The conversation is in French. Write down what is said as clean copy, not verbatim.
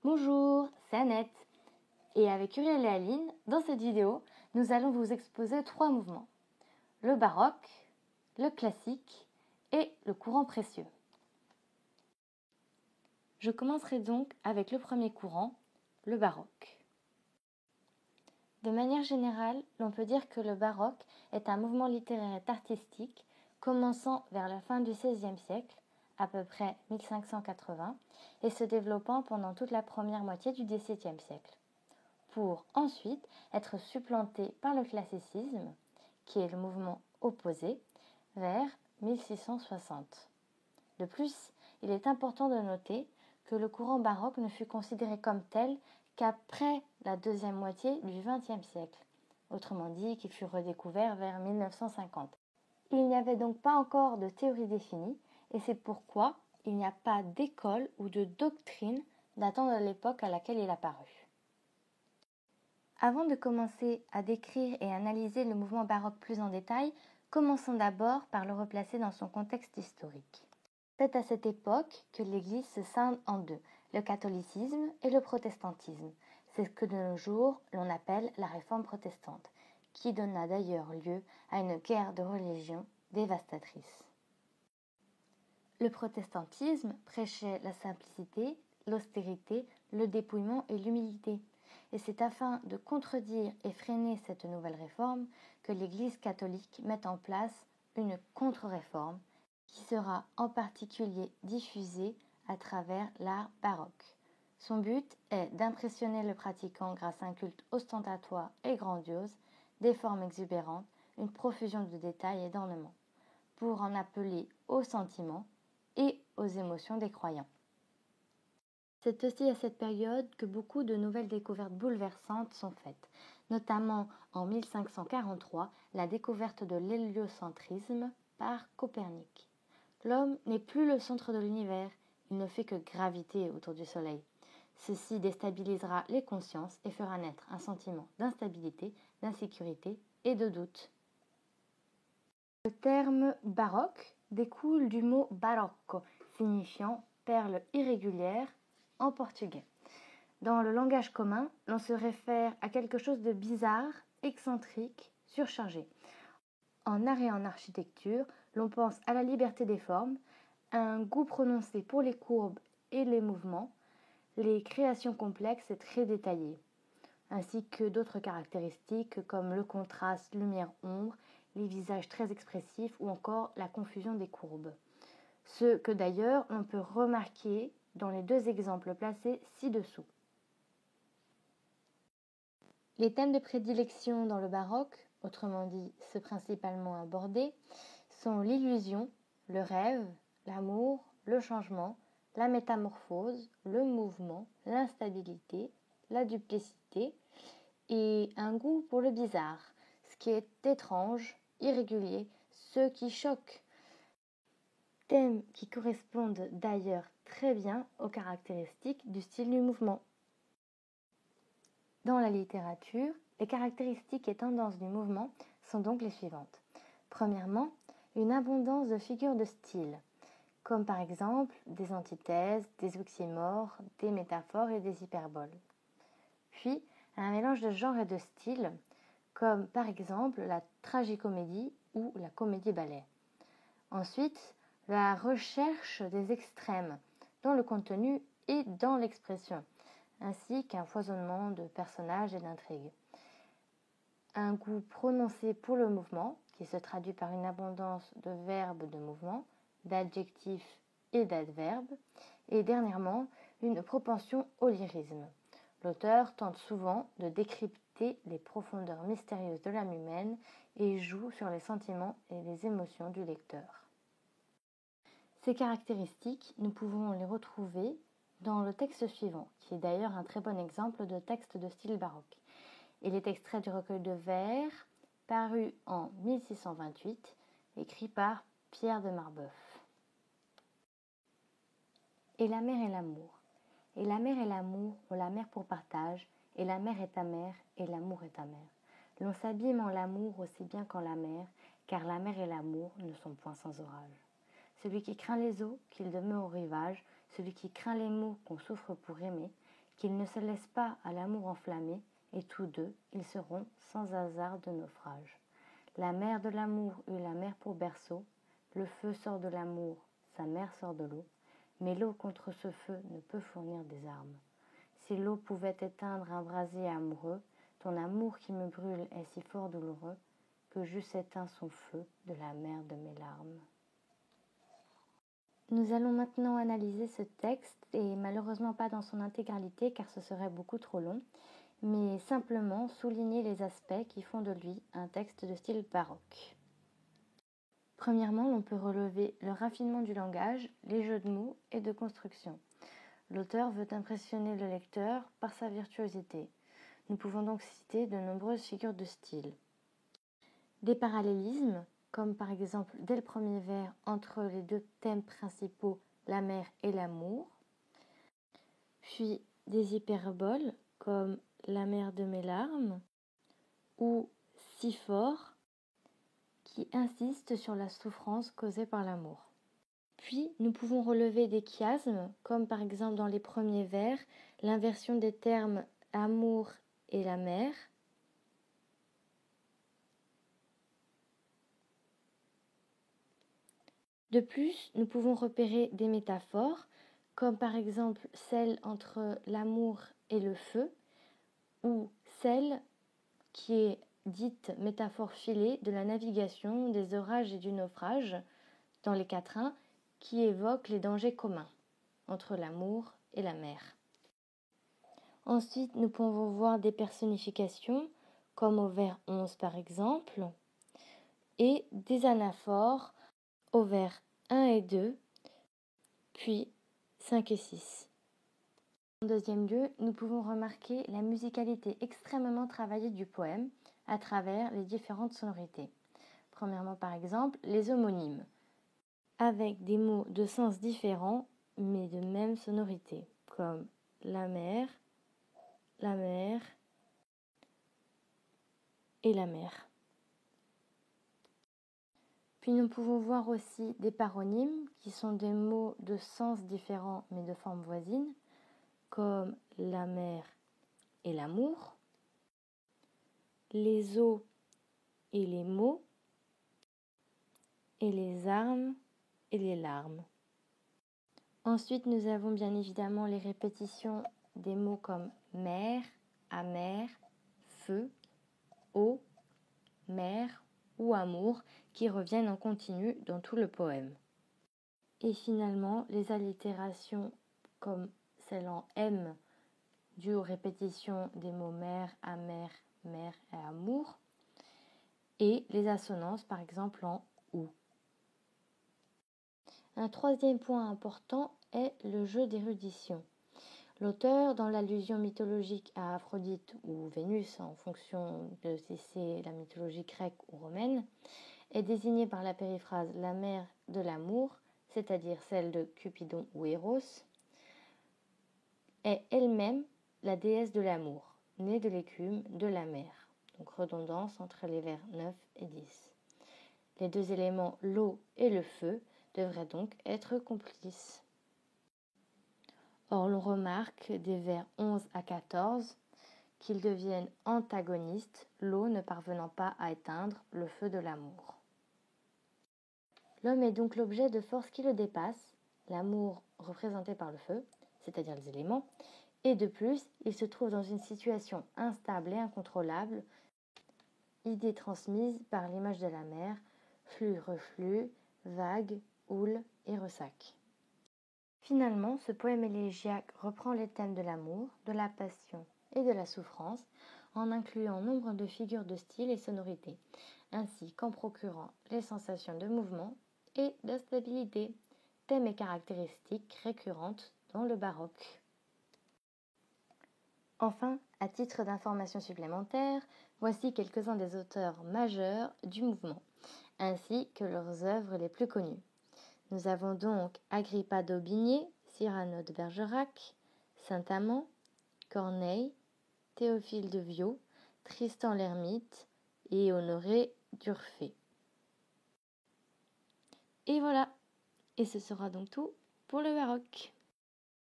Bonjour, c'est Annette. Et avec Uriel et Aline, dans cette vidéo, nous allons vous exposer 3 mouvements. Le baroque, le classique et le courant précieux. Je commencerai donc avec le premier courant, le baroque. De manière générale, l'on peut dire que le baroque est un mouvement littéraire et artistique commençant vers la fin du XVIe siècle, à peu près 1580, et se développant pendant toute la première moitié du XVIIe siècle, pour ensuite être supplanté par le classicisme, qui est le mouvement opposé, vers 1660. De plus, il est important de noter que le courant baroque ne fut considéré comme tel qu'après la deuxième moitié du XXe siècle, autrement dit qu'il fut redécouvert vers 1950. Il n'y avait donc pas encore de théorie définie, et c'est pourquoi il n'y a pas d'école ou de doctrine datant de l'époque à laquelle il apparut. Avant de commencer à décrire et analyser le mouvement baroque plus en détail, commençons d'abord par le replacer dans son contexte historique. C'est à cette époque que l'Église se scinde en deux, le catholicisme et le protestantisme. C'est ce que de nos jours l'on appelle la réforme protestante, qui donna d'ailleurs lieu à une guerre de religion dévastatrice. Le protestantisme prêchait la simplicité, l'austérité, le dépouillement et l'humilité. Et c'est afin de contredire et freiner cette nouvelle réforme que l'Église catholique met en place une contre-réforme qui sera en particulier diffusée à travers l'art baroque. Son but est d'impressionner le pratiquant grâce à un culte ostentatoire et grandiose, des formes exubérantes, une profusion de détails et d'ornements, pour en appeler aux sentiments et aux émotions des croyants. C'est aussi à cette période que beaucoup de nouvelles découvertes bouleversantes sont faites, notamment en 1543, la découverte de l'héliocentrisme par Copernic. L'homme n'est plus le centre de l'univers, il ne fait que graviter autour du Soleil. Ceci déstabilisera les consciences et fera naître un sentiment d'instabilité, d'insécurité et de doute. Le terme baroque découle du mot barocco, signifiant perle irrégulière en portugais. Dans le langage commun, l'on se réfère à quelque chose de bizarre, excentrique, surchargé. En art et en architecture, l'on pense à la liberté des formes, à un goût prononcé pour les courbes et les mouvements, les créations complexes et très détaillées, ainsi que d'autres caractéristiques comme le contraste lumière-ombre, les visages très expressifs ou encore la confusion des courbes. Ce que d'ailleurs on peut remarquer dans les 2 exemples placés ci-dessous. Les thèmes de prédilection dans le baroque, autrement dit ceux principalement abordés, sont l'illusion, le rêve, l'amour, le changement, la métamorphose, le mouvement, l'instabilité, la duplicité et un goût pour le bizarre, ce qui est étrange, irrégulier, ce qui choque. Thèmes qui correspondent d'ailleurs très bien aux caractéristiques du style du mouvement. Dans la littérature, les caractéristiques et tendances du mouvement sont donc les suivantes. Premièrement, une abondance de figures de style, comme par exemple des antithèses, des oxymores, des métaphores et des hyperboles. Puis, un mélange de genres et de styles, comme par exemple la tragicomédie ou la comédie-ballet. Ensuite, la recherche des extrêmes, dans le contenu et dans l'expression, ainsi qu'un foisonnement de personnages et d'intrigues. Un goût prononcé pour le mouvement, qui se traduit par une abondance de verbes de mouvement, d'adjectifs et d'adverbes, et dernièrement, une propension au lyrisme. L'auteur tente souvent de décrypter les profondeurs mystérieuses de l'âme humaine et joue sur les sentiments et les émotions du lecteur. Ces caractéristiques, nous pouvons les retrouver dans le texte suivant, qui est d'ailleurs un très bon exemple de texte de style baroque. Il est extrait du recueil de vers, paru en 1628, écrit par Pierre de Marbeuf. Et la mer et l'amour. Et la mer et l'amour ont la mer pour partage, et la mer est ta mère, et l'amour est ta mère. L'on s'abîme en l'amour aussi bien qu'en la mer, car la mer et l'amour ne sont point sans orage. Celui qui craint les eaux, qu'il demeure au rivage, celui qui craint les maux qu'on souffre pour aimer, qu'ils ne se laissent pas à l'amour enflammé, et tous deux, ils seront sans hasard de naufrage. La mer de l'amour eut la mer pour berceau, le feu sort de l'amour, sa mère sort de l'eau, mais l'eau contre ce feu ne peut fournir des armes. Si l'eau pouvait éteindre un brasier amoureux, ton amour qui me brûle est si fort douloureux, que j'eusse éteint son feu de la mer de mes larmes. Nous allons maintenant analyser ce texte, et malheureusement pas dans son intégralité car ce serait beaucoup trop long, mais simplement souligner les aspects qui font de lui un texte de style baroque. Premièrement, l'on peut relever le raffinement du langage, les jeux de mots et de construction. L'auteur veut impressionner le lecteur par sa virtuosité. Nous pouvons donc citer de nombreuses figures de style. Des parallélismes, comme par exemple dès le premier vers entre les deux thèmes principaux, la mer et l'amour, puis des hyperboles comme la mer de mes larmes ou si fort qui insistent sur la souffrance causée par l'amour. Puis nous pouvons relever des chiasmes comme par exemple dans les premiers vers l'inversion des termes amour et la mer, de plus, nous pouvons repérer des métaphores, comme par exemple celle entre l'amour et le feu, ou celle qui est dite métaphore filée de la navigation, des orages et du naufrage, dans les quatrains, qui évoque les dangers communs entre l'amour et la mer. Ensuite, nous pouvons voir des personnifications, comme au vers 11 par exemple, et des anaphores au vers 1 et 2, puis 5 et 6. En deuxième lieu, nous pouvons remarquer la musicalité extrêmement travaillée du poème à travers les différentes sonorités. Premièrement, par exemple, les homonymes, avec des mots de sens différents, mais de même sonorité, comme la mer et la mer. Puis nous pouvons voir aussi des paronymes qui sont des mots de sens différents mais de forme voisine, comme la mer et l'amour, les eaux et les mots, et les armes et les larmes. Ensuite, nous avons bien évidemment les répétitions des mots comme mer, amer, feu, eau, mer ou amour qui reviennent en continu dans tout le poème. Et finalement, les allitérations comme celle en M due aux répétitions des mots mer, amer, mer et amour, et les assonances par exemple en OU. Un troisième point important est le jeu d'érudition. L'auteur, dans l'allusion mythologique à Aphrodite ou Vénus, en fonction de si c'est la mythologie grecque ou romaine, est désigné par la périphrase la mère de l'amour, c'est-à-dire celle de Cupidon ou Eros, est elle-même la déesse de l'amour, née de l'écume de la mer. Donc redondance entre les vers 9 et 10. Les deux éléments, l'eau et le feu, devraient donc être complices. Or, l'on remarque des vers 11 à 14 qu'ils deviennent antagonistes, l'eau ne parvenant pas à éteindre le feu de l'amour. L'homme est donc l'objet de forces qui le dépassent, l'amour représenté par le feu, c'est-à-dire les éléments, et de plus, il se trouve dans une situation instable et incontrôlable, idée transmise par l'image de la mer, flux-reflux, vagues, houle et ressac. Finalement, ce poème élégiaque reprend les thèmes de l'amour, de la passion et de la souffrance, en incluant nombre de figures de style et sonorités, ainsi qu'en procurant les sensations de mouvement et d'instabilité, thèmes et caractéristiques récurrentes dans le baroque. Enfin, à titre d'information supplémentaire, voici quelques-uns des auteurs majeurs du mouvement, ainsi que leurs œuvres les plus connues. Nous avons donc Agrippa d'Aubigné, Cyrano de Bergerac, Saint-Amand, Corneille, Théophile de Viau, Tristan l'Hermite et Honoré d'Urfé. Et voilà, et ce sera donc tout pour le baroque.